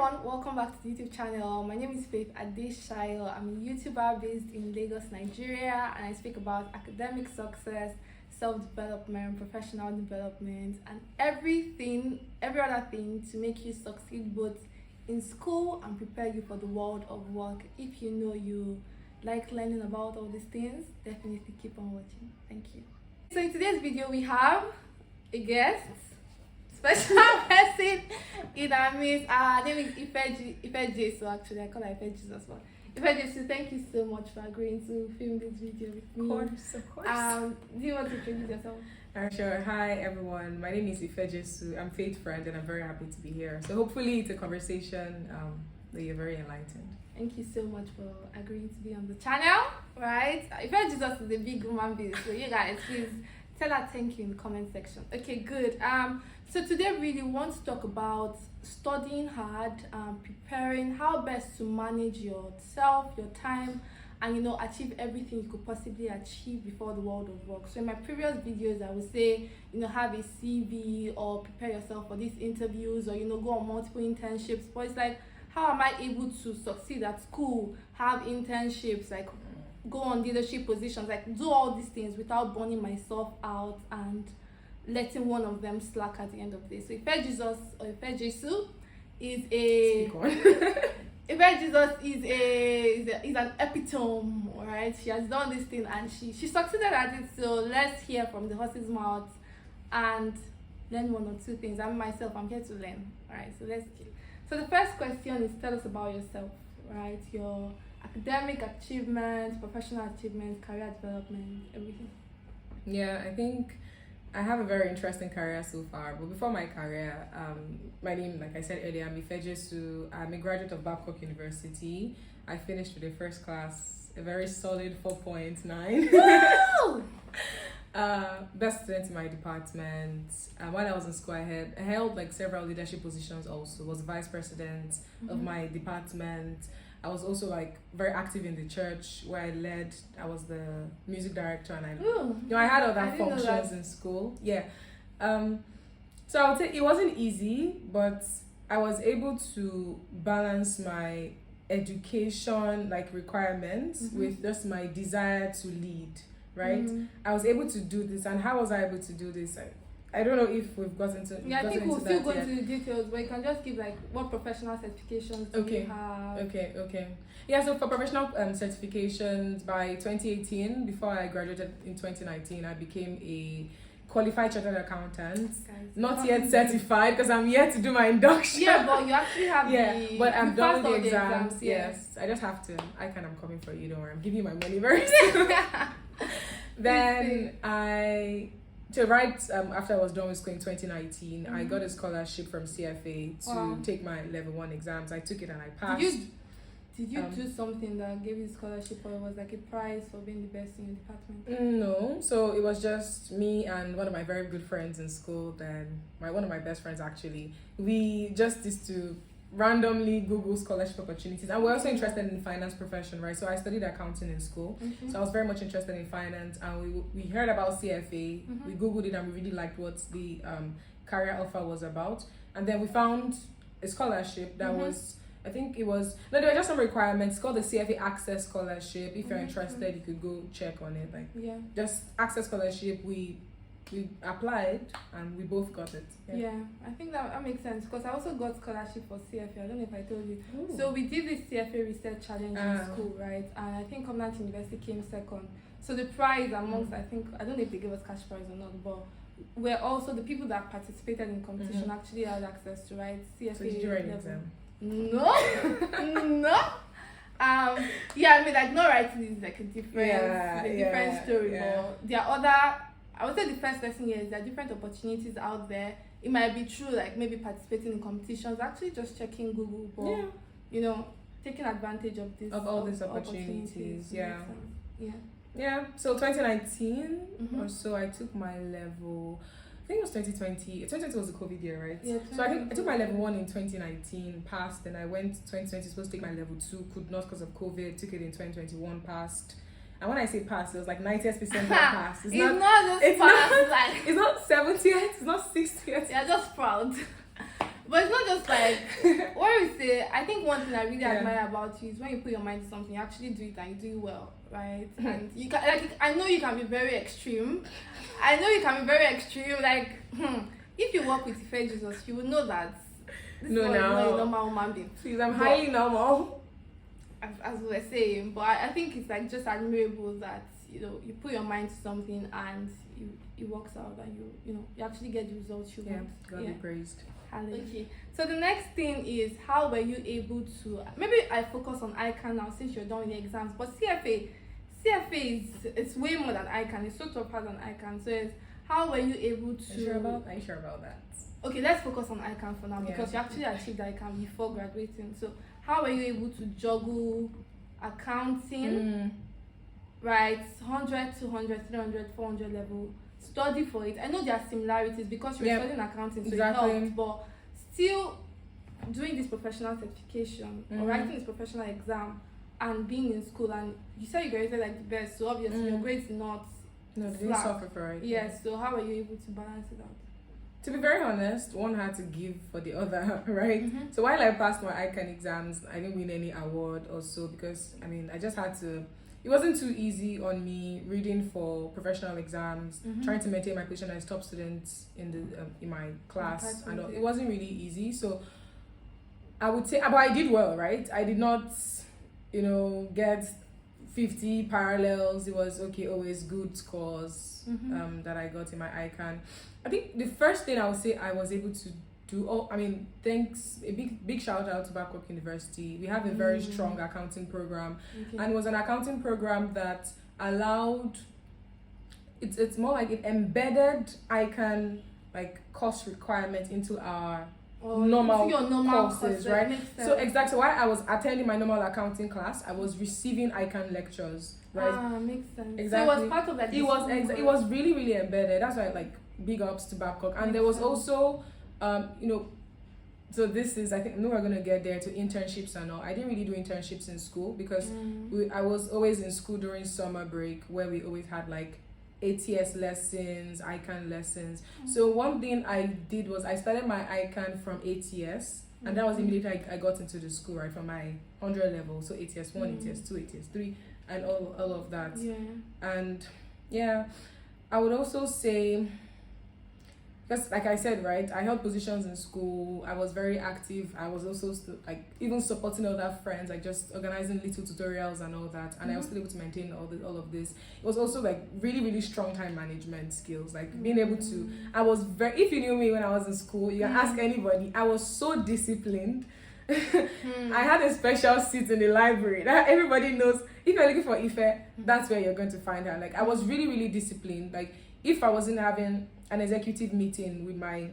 everyone, welcome back to the YouTube channel. My name is Faith Adeshayo. I'm a YouTuber based in Lagos, Nigeria, and I speak about academic success, self-development, professional development, and every other thing to make you succeed both in school and prepare you for the world of work. If you know you like learning about all these things, definitely keep on watching. Thank you. So in today's video, we have a guest, special person in our midst. Her name is Ife Jesu. Actually, I call her Ife Jesus. But Ife Jesu, thank you so much for agreeing to film this video with me. Of course. Do you want to introduce yourself? Sure. Hi everyone. My name is Ife Jesu. I'm Faith's friend, and I'm very happy to be here. So hopefully it's a conversation that you're very enlightened. Thank you so much for agreeing to be on the channel. Right? Ife Jesus is a big woman being, so you guys please tell her thank you in the comment section. Okay, good. So today we really want to talk about studying hard, preparing, how best to manage yourself, your time, and achieve everything you could possibly achieve before the world of work. So in my previous videos, I would say, have a CV or prepare yourself for these interviews, or go on multiple internships. But it's like, how am I able to succeed at school, have internships, like go on leadership positions, like do all these things without burning myself out and letting one of them slack at the end of the day. So Ife Jesus or Ife Jesu is Ife Jesus is an epitome, alright? She has done this thing and she succeeded at it. So let's hear from the horse's mouth and learn one or two things. I'm here to learn. Alright, so let's get. So the first question is, tell us about yourself, right? Your academic achievements, professional achievements, career development, everything. Yeah, I think I have a very interesting career so far. But before my career, my name, like I said earlier, I'm Ife Jesu. I'm a graduate of Babcock University. I finished with a first class, a very solid 4.9. Best student in my department. While I was in school, I held like several leadership positions. Also was vice president of my department. I was also like very active in the church where I was the music director, and I had all that functions in school. Yeah. So I would say it wasn't easy, but I was able to balance my education like requirements with just my desire to lead. Right? I was able to do this. And how was I able to do this? I don't know if we've gotten to. Yeah, I think we'll still go into the details, but you can just give like what professional certifications do you have? Okay. Yeah, so for professional certifications, by 2018, before I graduated in 2019, I became a qualified chartered accountant. Not yet certified because I'm yet to do my induction. Yeah, but you actually have but I'm done with the exams. Yes, I just have to. I'm coming for you. Don't worry, I'm giving you my money very soon. Then after I was done with school in 2019, I got a scholarship from CFA to take my level 1 exams. I took it and I passed. Did you do something that gave you scholarship, or it was like a prize for being the best in your department? No, so it was just me and one of my very good friends in school. Then one of my best friends actually. We just used to randomly Google scholarship opportunities, and we're also interested in the finance profession, right? So I studied accounting in school, so I was very much interested in finance, and we heard about CFA. We Googled it and we really liked what the career offer was about, and then we found a scholarship that was, I think it was, no, there were just some requirements. It's called the CFA Access Scholarship. If you're interested, you could go check on it. Just Access Scholarship. We applied and we both got it. Yeah, I think that makes sense, because I also got scholarship for CFA. I don't know if I told you. So we did this CFA research challenge in school, right? And I think Covenant University came second. So the prize amongst, I don't know if they gave us cash prize or not, but we're also the people that participated in competition actually had access to write CFA. So did you write an exam? No. Yeah, I mean, like, not writing is like a different story. But there are other, I would say the first lesson here is there are different opportunities out there. It might be true, like maybe participating in competitions, actually just checking Google, but taking advantage of this all these opportunities. Yeah. So 2019 or so, I took my level. I think it was 2020. 2020 was the COVID year, right? Yeah. So I took my level 1 in 2019, passed. Then I went 2020, supposed to take my level 2, could not because of COVID. Took it in 2021, passed. And when I say pass, it was like 90% pass. It's not just pass. It's not 70th. It's not 60th. You're just proud. But it's not just like what we say. I think one thing I really admire about you is when you put your mind to something, you actually do it and you do it well, right? And you can, like, I know you can be very extreme. Like, if you work with Ife Jesus, you will know that this is not a normal human being. Please, I'm highly normal. As we were saying, but I think it's like just admirable that you put your mind to something and it works out and you actually get the results you want. God be praised. Okay, so the next thing is, how were you able to, maybe I focus on ICANN now since you're done with the exams, but CFA is, it's way more than ICANN. It's so tougher than ICANN. So it's, how were you able to, Are you sure about that? Okay, let's focus on ICANN for now, because you actually achieved ICANN before graduating. So how were you able to juggle accounting, right, 100, 200, 300, 400 level, study for it? I know there are similarities because you're studying accounting, so it helps, but still doing this professional certification or writing this professional exam and being in school, and you said you graduated like the best, so obviously your grades did not didn't suffer for it. Yes, so how were you able to balance it out? To be very honest, one had to give for the other, right? So while I passed my ICANN exams, I didn't win any award or so, because I just had to. It wasn't too easy on me reading for professional exams, trying to maintain my position as top student in my class, and it wasn't really easy. So I would say, but I did well, right? I did not, get 50 parallels. It was always good scores that I got in my ICANN. I think the first thing I would say I was able to do, thanks, a big shout out to Babcock University. We have a very strong accounting program, and it was an accounting program that allowed, it's more like it embedded ICANN like course requirement into our normal courses, right? So exactly, while I was attending my normal accounting class, I was receiving ICANN lectures, right? Makes sense. Exactly. So it was part of that. It was really, really embedded. That's why, like, big ups to Babcock. And there was also so this is, I think, we're going to get there to internships and all. I didn't really do internships in school because I was always in school during summer break, where we always had like ATS lessons, ICANN lessons. So one thing I did was I started my ICANN from ATS, and that was immediately I got into the school, right, from my 100 level. So ATS 1, ATS 2, ATS 3, and all of that. And I would also say, because like I said, right, I held positions in school. I was very active. I was also even supporting other friends, like just organizing little tutorials and all that. And I was still able to maintain all of this. It was also like really, really strong time management skills, like being able to. I was if you knew me when I was in school, you can ask anybody. I was so disciplined. I had a special seat in the library that everybody knows. If you're looking for Ife, that's where you're going to find her. Like, I was really, really disciplined. Like, if I wasn't having an executive meeting with my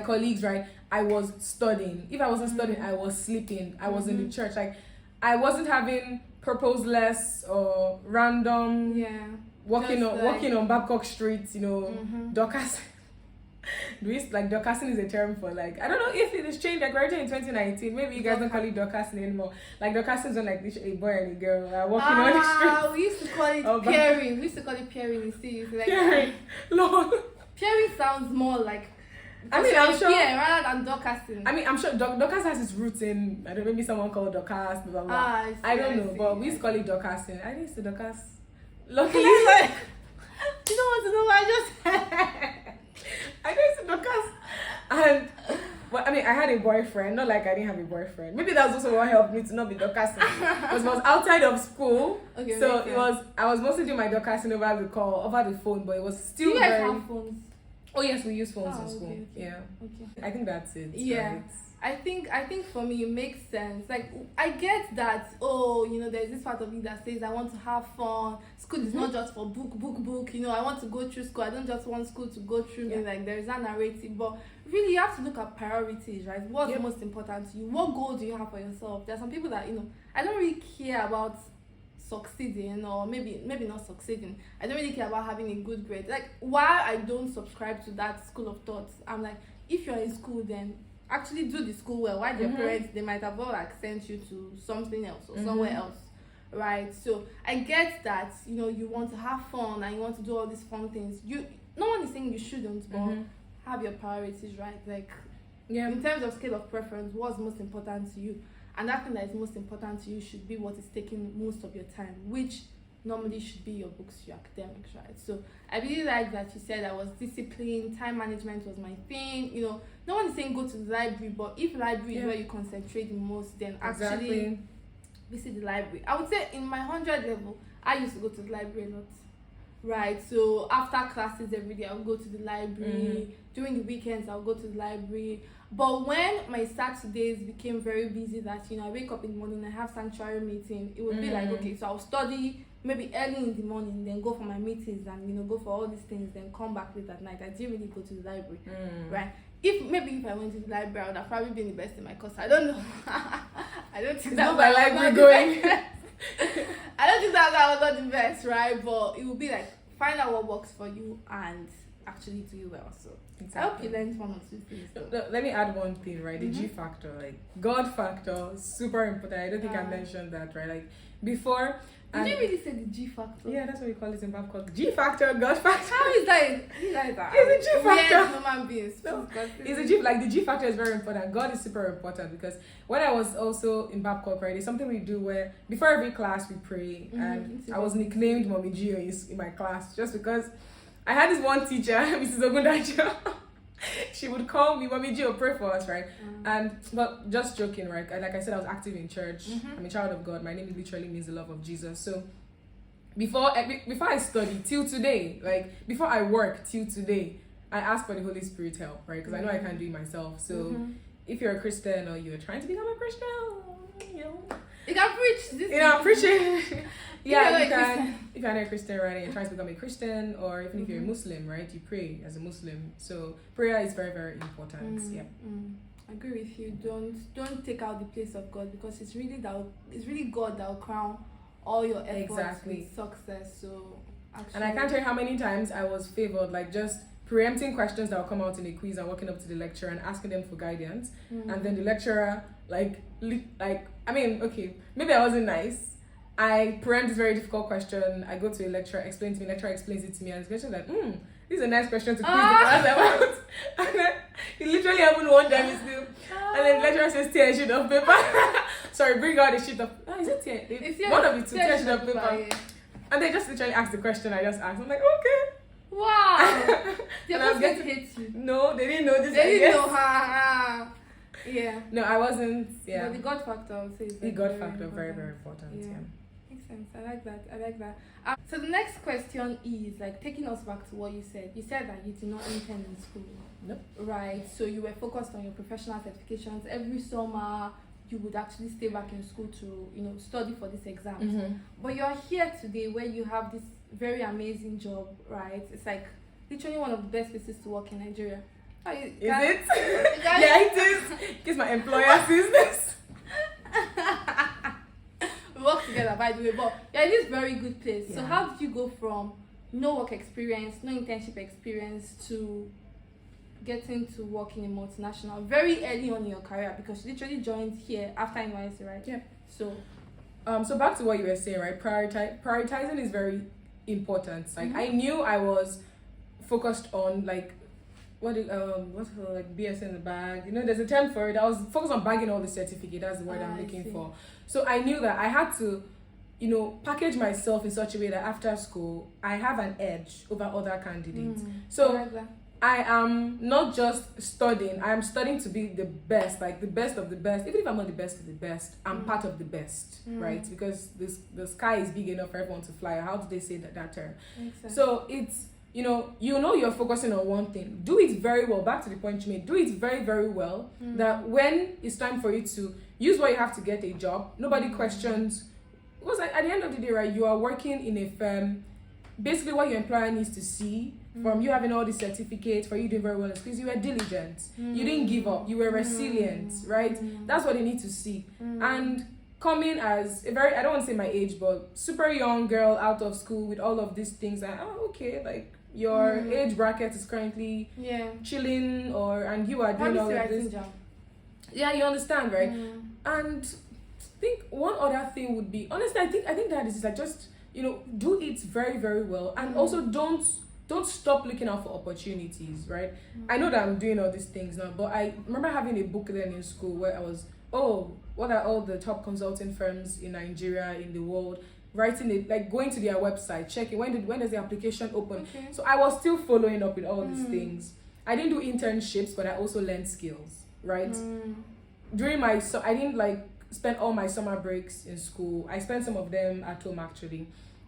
colleagues, right, I was studying. If I wasn't studying, I was sleeping. I was in the church. Like, I wasn't having purposeless or random walking on Babcock Street, Dorcas. Dorcasing is a term for, like, I don't know if it has changed. Like, right in 2019, maybe you guys don't call it Dorcasing anymore. Like, Dorcasing is when, like, a boy and a girl walking on the street. We used to call it pairing. We used to call it pairing in cities. Like, pairing. Lord. Pairing sounds more like, I'm sure. Yeah, rather than Dorcasing. I'm sure Dorcas has its roots in, I don't know, maybe someone called Dorcas, blah, blah, blah. I don't know, but we used to call it Dorcasing. I used to Dorcas. Luckily, like, you don't want to know what I just I used to Dorcas. And, I had a boyfriend. Not like I didn't have a boyfriend. Maybe that's also what helped me to not be Dorcasing. Because it was outside of school. Okay, so I was mostly doing my Dorcasing over the phone, but it was still Do you guys have phones? Oh yes, we use phones in school. Okay. Yeah. Okay. I think that's it. Yeah. Right? I think for me it makes sense. Like, I get that, there's this part of me that says I want to have fun. School is not just for book. I want to go through school. I don't just want school to go through me. Like, there's a narrative. But really, you have to look at priorities, right? What's most important to you? What goal do you have for yourself? There are some people that, I don't really care about succeeding, or maybe not succeeding. I don't really care about having a good grade. Like, while I don't subscribe to that school of thought, I'm like, if you're in school, then actually do the school well. While your parents, they might have sent you to something else or somewhere else, right? So I get that, you want to have fun and you want to do all these fun things. No one is saying you shouldn't, but have your priorities right. Like, Yeah. In terms of scale of preference, what's most important to you? And that thing that is most important to you should be what is taking most of your time, which normally should be your books, your academics, right? So I really like that you said I was disciplined, time management was my thing. No one is saying go to the library, but if library is where you concentrate the most, then actually visit the library. I would say in my 100 level, I used to go to the library a lot. Right, so after classes every day, I'll go to the library. During the weekends, I'll go to the library. But when my Saturdays became very busy, that I wake up in the morning, I have sanctuary meeting, it would be like, okay, so I'll study maybe early in the morning, then go for my meetings and go for all these things, then come back late at night. I didn't really go to the library, right? If I went to the library, I would have probably been the best in my course. I don't know. I don't think that's my library going. I don't think that was not the best, right? But it would be like, find out what works for you and actually do it well. So I hope you learned one or two things. Let me add one thing, right? The G factor, like God factor, super important. I don't think I mentioned that, right? Like before. Did you really say the G factor? Yeah, that's what we call it in Babcock. G factor, God factor. How is that? It's a G factor. Yes, human beings. No, it's a G. Like the G factor is very important. God is super important because when I was also in Babcock, right, it's something we do where before every class we pray, and I was nicknamed Mommy G in my class just because I had this one teacher, Mrs. Ogundajo. She would call me, Mommy G, pray for us, right? But just joking, right? Like I said, I was active in church. I'm a child of God. My name literally means the love of Jesus. So before I study till today, like before I work till today, I ask for the Holy Spirit help, right? Because I know I can't do it myself. So if you're a Christian or you're trying to become a Christian, you can preach this. Preach it. Yeah, you can. If you're not a Christian, right, and you're trying to become a Christian, or even if you're a Muslim, right, you pray as a Muslim. So prayer is very, very important. I agree with you. Don't take out the place of God, because it's really God that will crown all your efforts with success. So actually, and I can't tell you how many times I was favored, like just preempting questions that will come out in a quiz and walking up to the lecturer and asking them for guidance, and then the lecturer okay, maybe I wasn't nice. I preempt this very difficult question. I go to a lecturer, explain to me, lecturer explains it to me, and the question like, this is a nice question to quiz the class about. And then it literally happened one time still. And then the lecturer says, tear a sheet of paper. Sorry, bring out a sheet of is it tear? One of the two, tear a sheet of paper. Yeah. And they just literally asked the question I just asked. I'm like, okay. Wow. They must hate you. No, they didn't know this. They didn't know her. Yeah. No, I wasn't. Yeah. But the God factor, I would say, is the God factor, very, very important. Yeah. Makes sense. I like that. So the next question is like taking us back to what you said. You said that you did not intern in school. Nope. Right. So you were focused on your professional certifications. Every summer you would actually stay back in school to study for these exams. But you're here today where you have this very amazing job, right? It's like literally one of the best places to work in Nigeria. Is it? Yeah, it is. Because my employer sees this. We work together, by the way, but yeah, it is a very good place. Yeah. So how did you go from no work experience, no internship experience to getting to work in a multinational very early on in your career? Because you literally joined here after NYSC, right? Yeah. So back to what you were saying, right? Prioritizing is very important. Like I knew I was focused on like what's like BS in the bag. There's a term for it. I was focused on bagging all the certificate. That's the word I'm looking for. So I knew that I had to, package myself in such a way that after school I have an edge over other candidates. So I am not just studying. I am studying to be the best, like the best of the best. Even if I'm not the best of the best, I'm part of the best, right? Because the sky is big enough for everyone to fly. How do they say that term? So it's you're focusing on one thing. Do it very well. Back to the point you made. Do it very, very well. That when it's time for you to use what you have to get a job, nobody questions. Because at the end of the day, right, you are working in a firm. Basically, what your employer needs to see from you having all these certificates, for you doing very well, is because you were diligent. You didn't give up. You were resilient, right? That's what they need to see. And coming as a very, I don't want to say my age, but super young girl out of school with all of these things, and like your age bracket is currently chilling, and you are doing all of this. Yeah, you understand, right? And I think one other thing would be, honestly, I think that is like just do it very, very well, and also don't don't stop looking out for opportunities, right? I know that I'm doing all these things now, but I remember having a book then in school where I was, oh, what are all the top consulting firms in Nigeria, in the world, writing it, like going to their website, checking when does the application open. Okay. So I was still following up with all these things. I didn't do internships, but I also learned skills, right? During my I didn't like spend all my summer breaks in school. I spent some of them at home actually,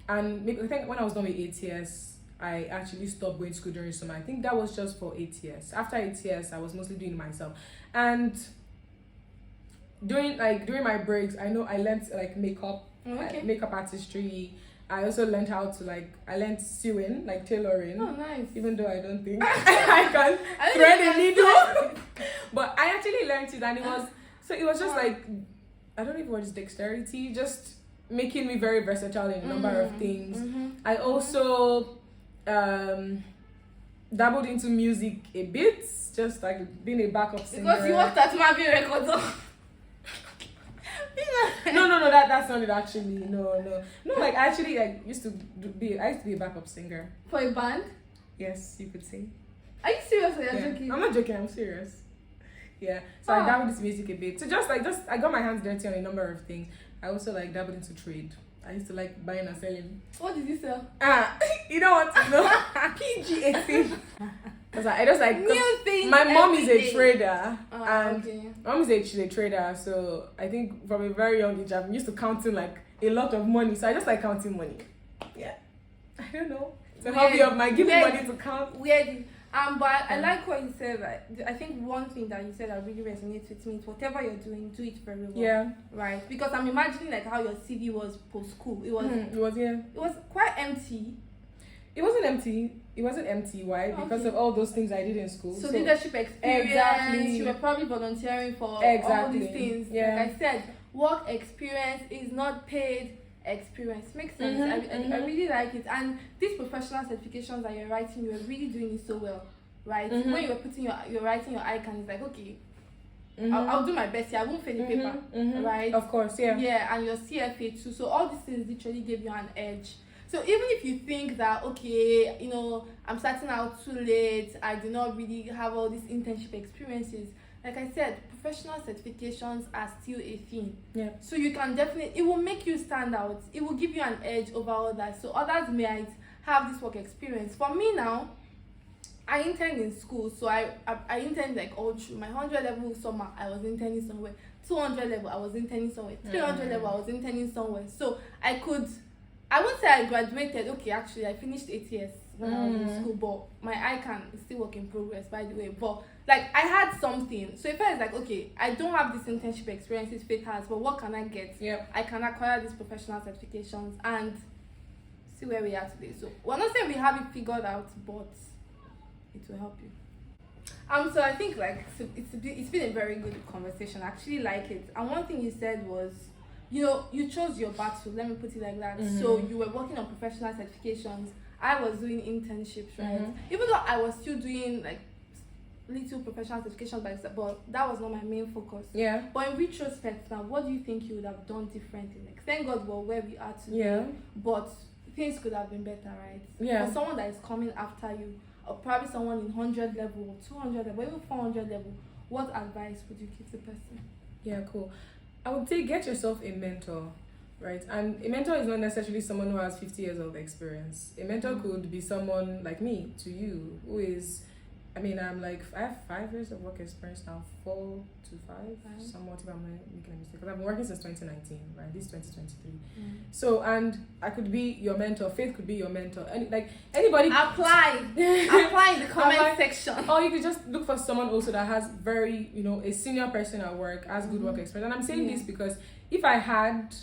and maybe I think when I was done with ATS, I actually stopped going to school during summer. I think that was just for ATS. After ATS, I was mostly doing it myself. And during my breaks, I know I learned like makeup, makeup artistry. I also learned how to I learned sewing, like tailoring. Oh, nice. Even though I don't think I can thread a needle. But I actually learned it, and it was just like, I don't even know what is dexterity, just making me very versatile in a number of things. I also dabbled into music a bit, just like being a backup singer. Because you want that Marvin records. No, that's not it actually. No. Like I actually used to be a backup singer. For a band? Yes, you could say. Are you serious or you're joking? I'm not joking, I'm serious. Yeah. So I dabbled into music a bit. So just I got my hands dirty on a number of things. I also dabbled into trade. I used to like buying and selling. What did you sell? You don't want to know. PG-18. Because I just new things. My mom is a trader, and okay. my mom she's a trader. So I think from a very young age, I'm used to counting a lot of money. So I just like counting money. Yeah, I don't know. It's a hobby of mine, giving money to count. Weird. But I like what you said. I think one thing that you said that really resonates with me is whatever you're doing, do it very well. Yeah. Right. Because I'm imagining how your CV was post school. It was. It was quite empty. It wasn't empty. It wasn't empty. Why? Because of all those things I did in school. So leadership experience. Exactly. You were probably volunteering for all these things. Yeah. Like I said, work experience is not paid experience. Makes sense. I really like it. And these professional certifications that you're writing, you're really doing it so well, right? When you were putting you're writing your icon, it's like, okay, I'll do my best here. I won't fail the paper, right? Of course, yeah. Yeah, and your CFA too. So all these things literally give you an edge. So even if you think that, okay, I'm starting out too late, I do not really have all these internship experiences, like I said, professional certifications are still a thing. Yeah. So you can it will make you stand out. It will give you an edge over others. So others might have this work experience. For me now, I interned in school. So I interned all through. My 100 level summer, I was interning somewhere. 200 level, I was interning somewhere. 300 level, I was interning somewhere. So I won't say I graduated. Okay, actually, I finished ATS when I was in school, but my icon is still work in progress, by the way. But I had something. So if I was okay, I don't have this internship experiences Faith has, but what can I get? Yep. I can acquire these professional certifications and see where we are today. So we're not saying we have it figured out, but it will help you. So I think it's been a very good conversation. I actually like it. And one thing you said was, you chose your battle, let me put it like that. So you were working on professional certifications. I was doing internships, right? Even though I was still doing little professional certifications but that was not my main focus. Yeah. But in retrospect now, what do you think you would have done differently? Thank God we're where we are today. Yeah. But things could have been better, right? Yeah. For someone that is coming after you, or probably someone in 100 level, 200 level, even 400 level, what advice would you give the person? Yeah, cool. I would say get yourself a mentor, right? And a mentor is not necessarily someone who has 50 years of experience. A mentor could be someone like me to you, who is, I have 5 years of work experience now, 4 to 5, somewhat if I'm not making a mistake. Because I've been working since 2019, right? This is 2023. So, and I could be your mentor. Faith could be your mentor. Anybody. Apply in the comment section. Or you could just look for someone also that has very, a senior person at work, has good work experience. And I'm saying this because if I had,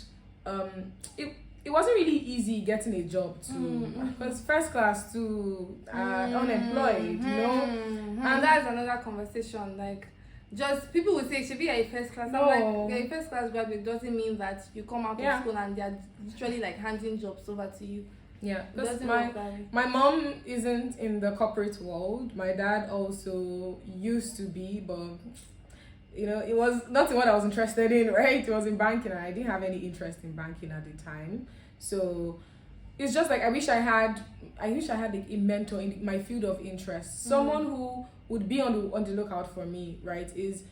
it wasn't really easy getting a job too. Because first class too, unemployed, and that's another conversation. Just people would say, should be a first class. No. I'm you're a first class graduate doesn't mean that you come out of school and they're literally handing jobs over to you. Yeah, because my mom isn't in the corporate world. My dad also used to be, but it was not what I was interested in, right? It was in banking, and I didn't have any interest in banking at the time. So it's just like I wish I had like a mentor in my field of interest, someone who would be on the lookout for me, right? Is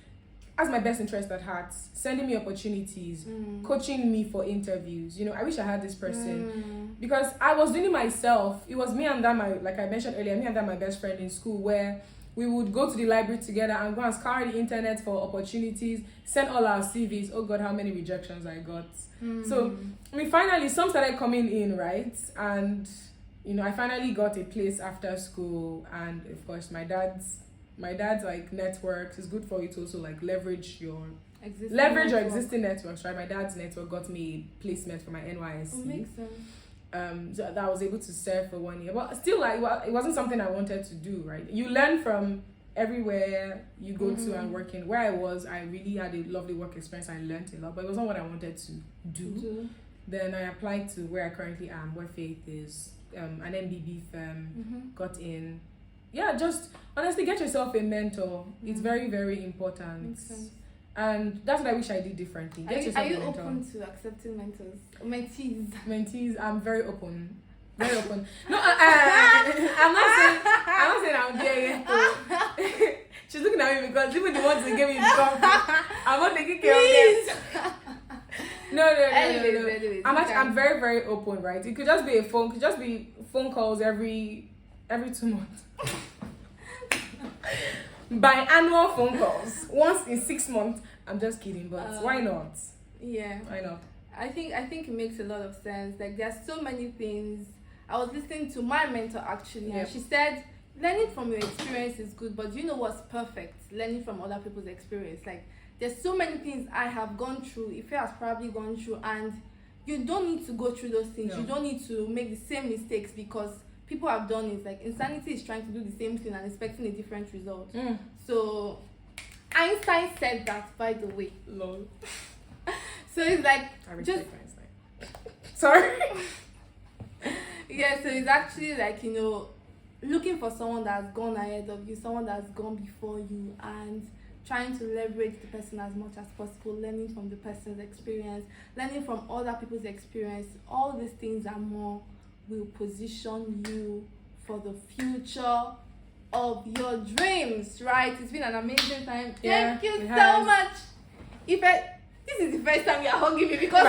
has my best interest at heart, sending me opportunities, coaching me for interviews. I wish I had this person because I was doing it myself. It was me and that like I mentioned earlier, me and that my best friend in school, where we would go to the library together and go and scour the internet for opportunities, send all our CVs. Oh God, how many rejections I got. So finally some started coming in, right? And I finally got a place after school, and of course my dad's like networks is good for you to also like leverage your existing networks, right? My dad's network got me a placement for my NYSC. Makes sense. So that I was able to serve for 1 year, but still, like, it wasn't something I wanted to do, right? You learn from everywhere you go to and working. Where I was, I really had a lovely work experience. I learned a lot, but it wasn't what I wanted to do. Then I applied to where I currently am, where Faith is, an MBB firm. Got in. Yeah, just honestly get yourself a mentor. It's very, very important. Makes sense. And that's what I wish I did differently. Are you open to accepting mentors? Mentees? Mentees, I'm very open. Very open. No, I'm not saying I'm there yet. Though. She's looking at me because even the ones that gave me the company, I'm not taking care of them. No. Anyways, I'm very, very open, right? It could just be phone calls every 2 months. Biannual phone calls once in 6 months. I'm just kidding, but why not? Yeah, why not? I think it makes a lot of sense. Like, there's so many things. I was listening to my mentor actually, and she said learning from your experience is good, but do you know what's perfect? Learning from other people's experience. Like, there's so many things I have gone through, Ife has probably gone through, and you don't need to go through those things. You don't need to make the same mistakes because people have done it. Like, insanity is trying to do the same thing and expecting a different result. So Einstein said that, by the way. Lol. So it's like, I respect Einstein. Sorry. Yeah, so it's actually like, looking for someone that's gone ahead of you, someone that's gone before you, and trying to leverage the person as much as possible, learning from the person's experience, learning from other people's experience. All these things and more will position you for the future of your dreams, right? It's been an amazing time. Thank you so much. This is the first time you are hugging me because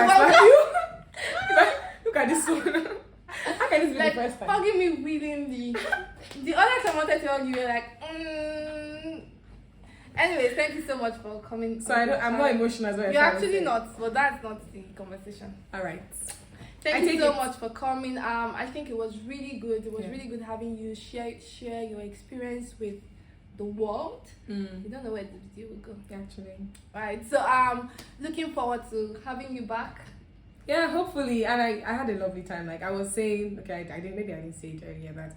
look at this one. How can this be the first time? Hugging me willingly. The other time I wanted to hug you, were like, Anyways, thank you so much for coming. So I'm not emotional as well. You're actually not, but that's not the conversation. All right. Thank you so much for coming. I think it was really good. It was really good having you share your experience with the world. You don't know where the video will go. Actually. Right. So looking forward to having you back. Yeah, hopefully. And I had a lovely time. Like I was saying, okay, I didn't say it earlier, but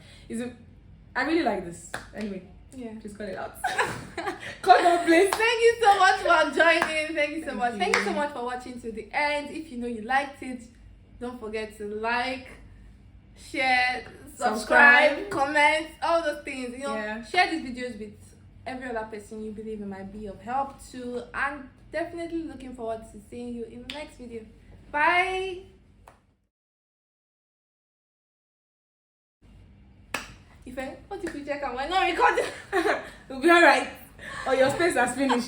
I really like this. Anyway. Yeah. Just cut it out. Cut out, please. Thank you so much for joining. Thank you so much. Thank you so much for watching to the end. If you liked it, don't forget to like, share, subscribe, comment, all those things. Share these videos with every other person you believe it might be of help to. And definitely looking forward to seeing you in the next video. Bye. Ife, what if we check and we're not recording? It'll be alright. Or your space has finished.